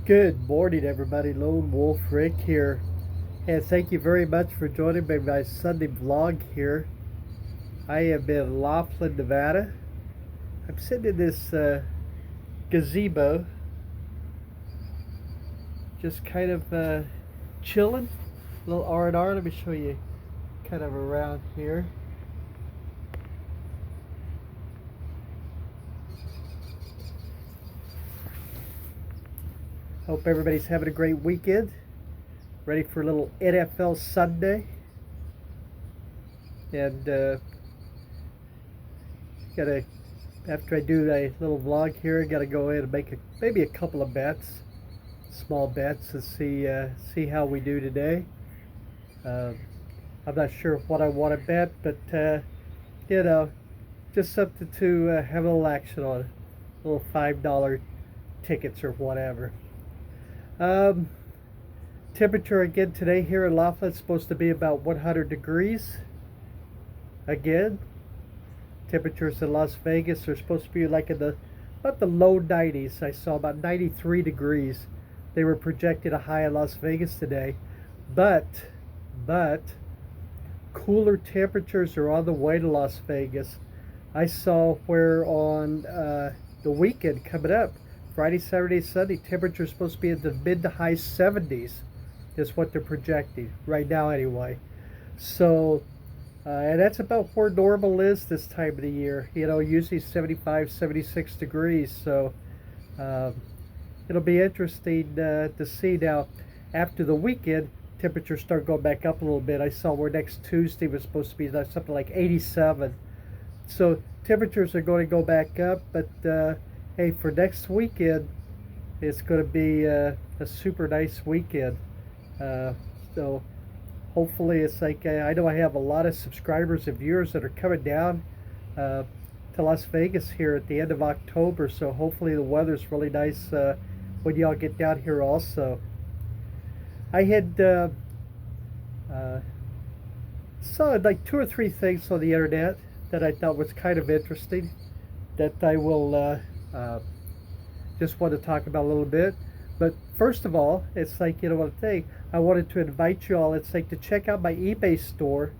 Good morning, everybody. Lonewulfrick here, and thank you very much for joining me in my Sunday vlog here. I am in Laughlin, Nevada. I'm sitting in this gazebo, just kind of chilling. A little R&R. Let me show you kind of around here. Hope everybody's having a great weekend. Ready for a little NFL Sunday. And gotta, after I do a little vlog here, I gotta go in and make maybe a couple of bets, small bets, and see how we do today. I'm not sure what I want to bet, but you know, just something to have a little action on, little $5 tickets or whatever. Temperature again today here in Laughlin is supposed to be about 100 degrees. Again, temperatures in Las Vegas are supposed to be like in about the low 90s. I saw about 93 degrees. They were projected a high in Las Vegas today, but cooler temperatures are on the way to Las Vegas. I saw where on the weekend coming up, Friday, Saturday, Sunday, temperatures supposed to be in the mid to high 70s is what they're projecting right now anyway. So, and that's about where normal is this time of the year. You know, usually 75, 76 degrees. So it'll be interesting to see now. After the weekend, temperatures start going back up a little bit. I saw where next Tuesday was supposed to be something like 87. So temperatures are going to go back up, but hey, for next weekend, it's going to be a super nice weekend. So hopefully it's like, I know I have a lot of subscribers and viewers that are coming down to Las Vegas here at the end of October. So hopefully the weather's really nice when y'all get down here also. I had saw like 2 or 3 things on the internet that I thought was kind of interesting that I will just want to talk about a little bit. But first of all, it's like, you know what thing, I wanted to invite you all, it's like to check out my eBay store.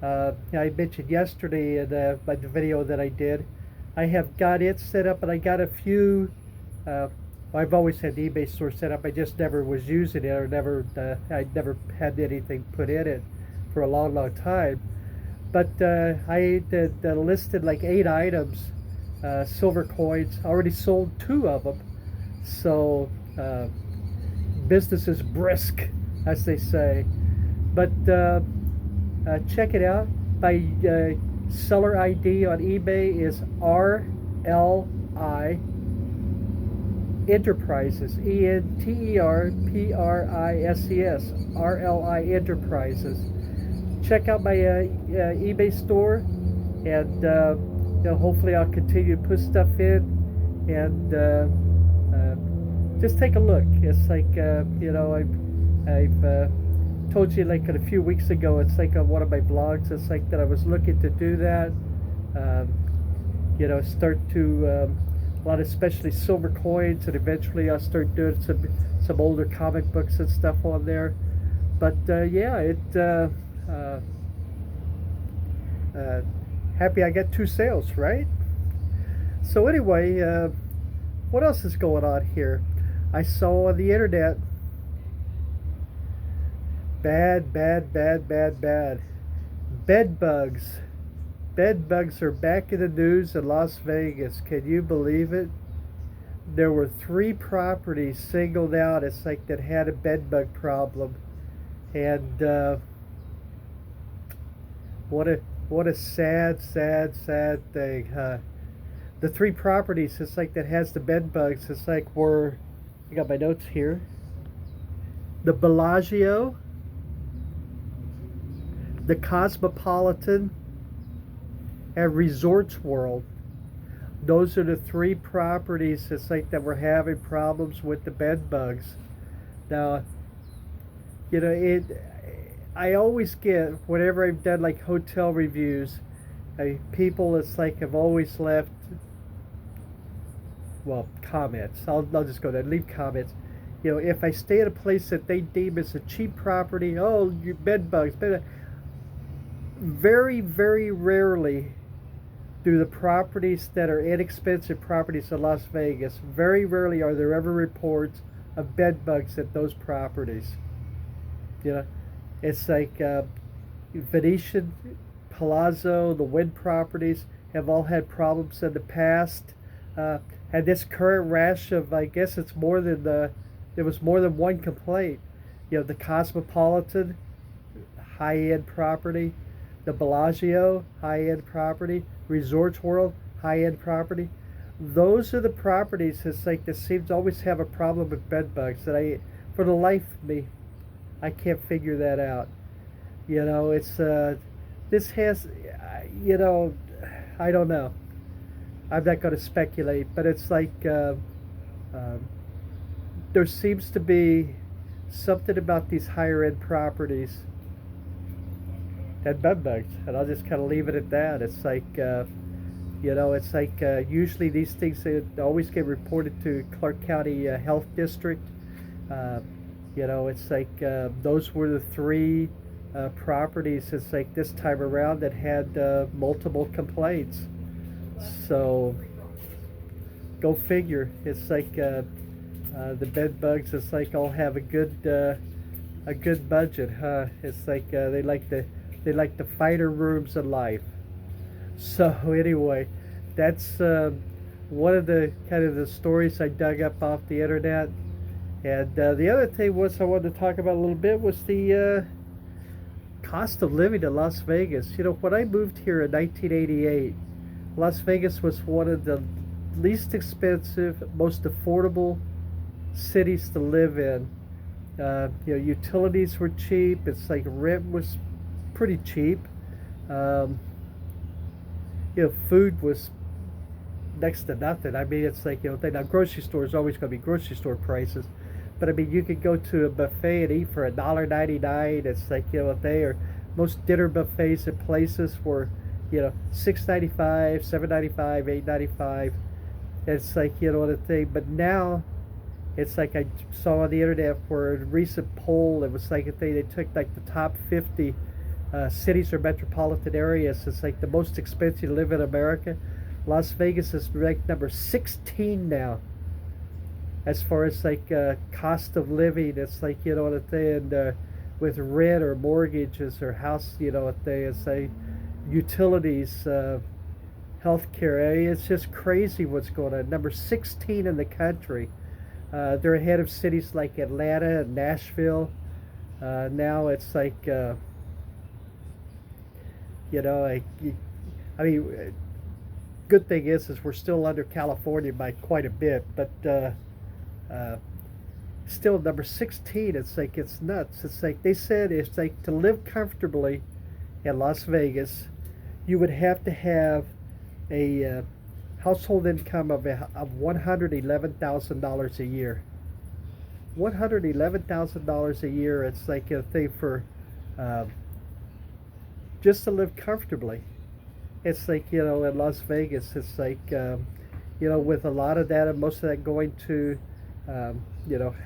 I mentioned yesterday in the video that I did, I have got it set up, and I got a few, I've always had the eBay store set up, I just never was using it, or I never had anything put in it for a long time. But I listed like 8 items, silver coins. I already sold 2 of them. So business is brisk, as they say. But check it out. My seller ID on eBay is RLI Enterprises, ENTERPRISES, RLI Enterprises. Check out my eBay store, and you know, hopefully I'll continue to put stuff in, and just take a look. It's like, you know, I've told you like a few weeks ago, it's like on one of my blogs, it's like that I was looking to do that, you know, start to a lot of especially silver coins, and eventually I'll start doing some older comic books and stuff on there. But yeah, happy I got 2 sales, right? So anyway, what else is going on here? I saw on the internet, bad bed bugs. Bed bugs are back in the news in Las Vegas. Can you believe it? There were 3 properties singled out, it's like, that had a bed bug problem. And what a sad thing, huh? The 3 properties, it's like, that has the bed bugs, it's like, were, I got my notes here, the Bellagio, the Cosmopolitan, and Resorts World. Those are the 3 properties, it's like, that were having problems with the bed bugs. Now, you know, I always get, whenever I've done like hotel reviews, people, it's like, have always left, well, comments. I'll just go there, leave comments. If I stay at a place that they deem as a cheap property, oh, you bed bugs, very, very rarely do the properties that are inexpensive properties in Las Vegas, very rarely are there ever reports of bed bugs at those properties. You know, it's like Venetian, Palazzo, the Wynn properties have all had problems in the past. And this current rash of, I guess it's more than there was more than one complaint. The Cosmopolitan, high-end property, the Bellagio, high-end property, Resorts World, high-end property. Those are the properties. It's like that seems to always have a problem with bed bugs. That for the life of me, I can't figure that out. It's this has, I don't know. I'm not going to speculate, but it's like um, there seems to be something about these higher end properties and bed bugs, and I'll just kind of leave it at that. It's like it's like usually these things they always get reported to Clark County Health District. It's like those were the three properties. It's like this time around that had multiple complaints. So go figure. It's like the bed bugs. It's like I'll have a good budget, huh? It's like they like the fighter rooms of life. So anyway, that's one of the kind of the stories I dug up off the internet. And the other thing was I wanted to talk about a little bit was the cost of living in Las Vegas. When I moved here in 1988, Las Vegas was one of the least expensive, most affordable cities to live in. Utilities were cheap. It's like rent was pretty cheap. Food was next to nothing. I mean, it's like, now grocery store is always going to be grocery store prices. But I mean, you could go to a buffet and eat for $1.99. It's like, most dinner buffets at places were, $6.95, $7.95, $8.95. It's like, the thing. But now, it's like I saw on the internet for a recent poll. It was like a thing. They took like the top 50 cities or metropolitan areas. It's like the most expensive to live in America. Las Vegas is ranked number 16 now, as far as like cost of living. It's like what thing, and with rent or mortgages or house, what they say, utilities, healthcare. It's just crazy what's going on. Number 16 in the country. They're ahead of cities like Atlanta and Nashville. Now it's like I mean, good thing is we're still under California by quite a bit, but still number 16. It's like it's nuts. It's like they said it's like to live comfortably in Las Vegas, you would have to have a household income of $111,000 a year. $111,000 a year. It's like a thing for just to live comfortably. It's like in Las Vegas. It's like with a lot of that and most of that going to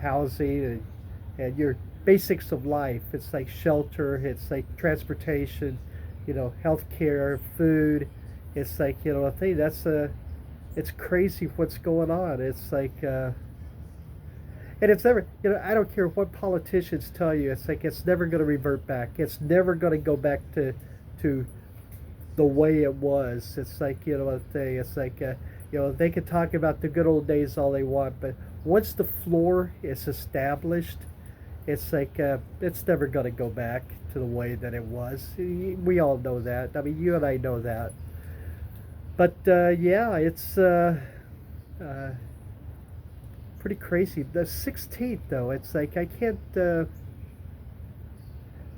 housing and your basics of life. It's like shelter. It's like transportation. Healthcare, food. It's like I think it's crazy what's going on. It's like and it's never, I don't care what politicians tell you. It's like it's never going to revert back. It's never going to go back to the way it was. It's like it's like they can talk about the good old days all they want, but once the floor is established, it's like it's never going to go back to the way that it was. We all know that. I mean, you and I know that. But yeah, it's pretty crazy. The 16th, though, it's like I can't.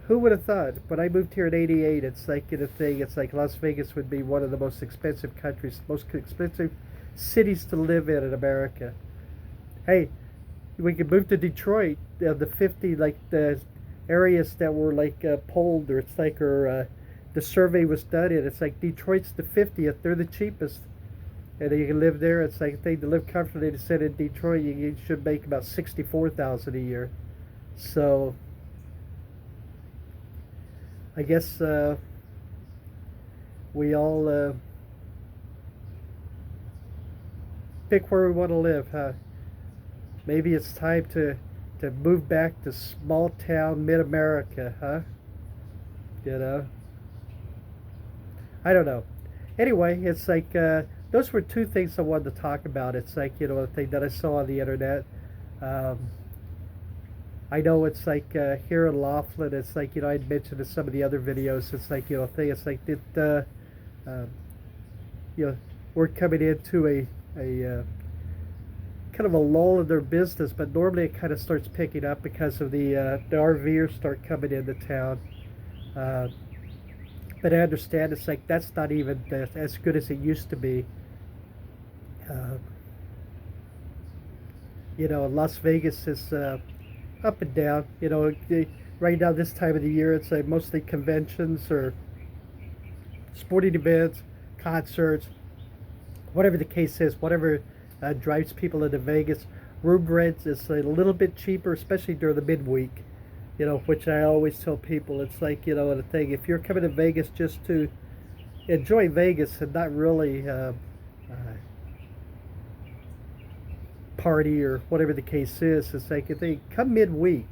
Who would have thought? When I moved here in '88, it's like a thing. It's like Las Vegas would be one of the most expensive countries, most expensive cities to live in America. Hey, we could move to Detroit. The 50 like the areas that were like polled, or it's like the survey was done in. It's like Detroit's the 50th. They're the cheapest. and you can live there. It's like I think to live comfortably. They said in Detroit you should make about 64,000 a year. So I guess we all pick where we want to live, huh? Maybe it's time to move back to small town mid America, huh? You know, I don't know. Anyway, it's like those were two things I wanted to talk about. It's like a thing that I saw on the internet. Um, I know it's like here in Laughlin, it's like I'd mentioned in some of the other videos. It's like thing. It's like um, you know, we're coming into a kind of a lull in their business, but normally it kind of starts picking up because of the RVers start coming into town. Uh, but I understand it's like that's not even as good as it used to be. Uh, Las Vegas is up and down. Right now this time of the year, it's like mostly conventions or sporting events, concerts, whatever the case is, whatever drives people into Vegas. Room rent is a little bit cheaper, especially during the midweek. Which I always tell people, it's like the thing. If you're coming to Vegas just to enjoy Vegas and not really party or whatever the case is, it's like if they come midweek,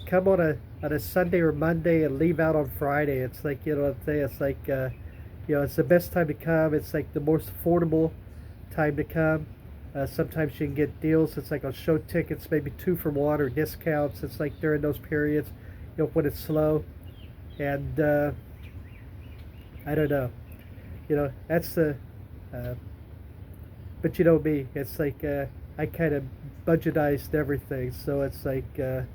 come on a Sunday or Monday and leave out on Friday. It's like it's like it's the best time to come. It's like the most affordable time to come. Sometimes you can get deals. It's like on show tickets, maybe 2 for 1 or discounts. It's like during those periods, when it's slow. And I don't know, that's the. But me, it's like I kind of budgetized everything, so it's like I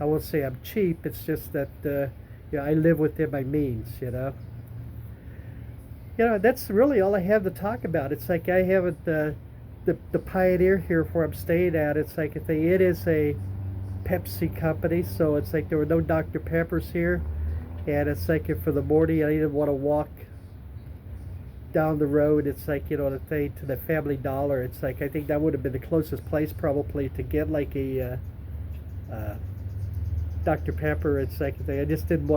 won't say I'm cheap. It's just that I live within my means. That's really all I have to talk about. It's like I haven't the Pioneer here where I'm staying at. It's like it is a Pepsi company, so it's like there were no Dr. Peppers here, and it's like for the morning I didn't want to walk down the road. It's like the thing to the Family Dollar. It's like I think that would have been the closest place probably to get like a Dr. Pepper. It's like I just didn't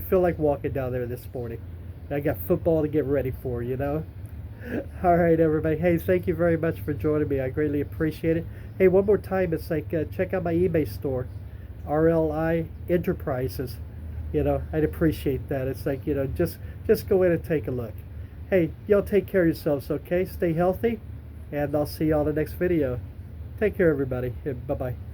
feel like walking down there this morning. I got football to get ready for. All right, everybody. Hey, thank you very much for joining me. I greatly appreciate it. Hey, one more time, it's like check out my eBay store, RLI Enterprises. I'd appreciate that. It's like just go in and take a look. Hey, y'all take care of yourselves, okay? Stay healthy, and I'll see y'all in the next video. Take care, everybody. Bye-bye.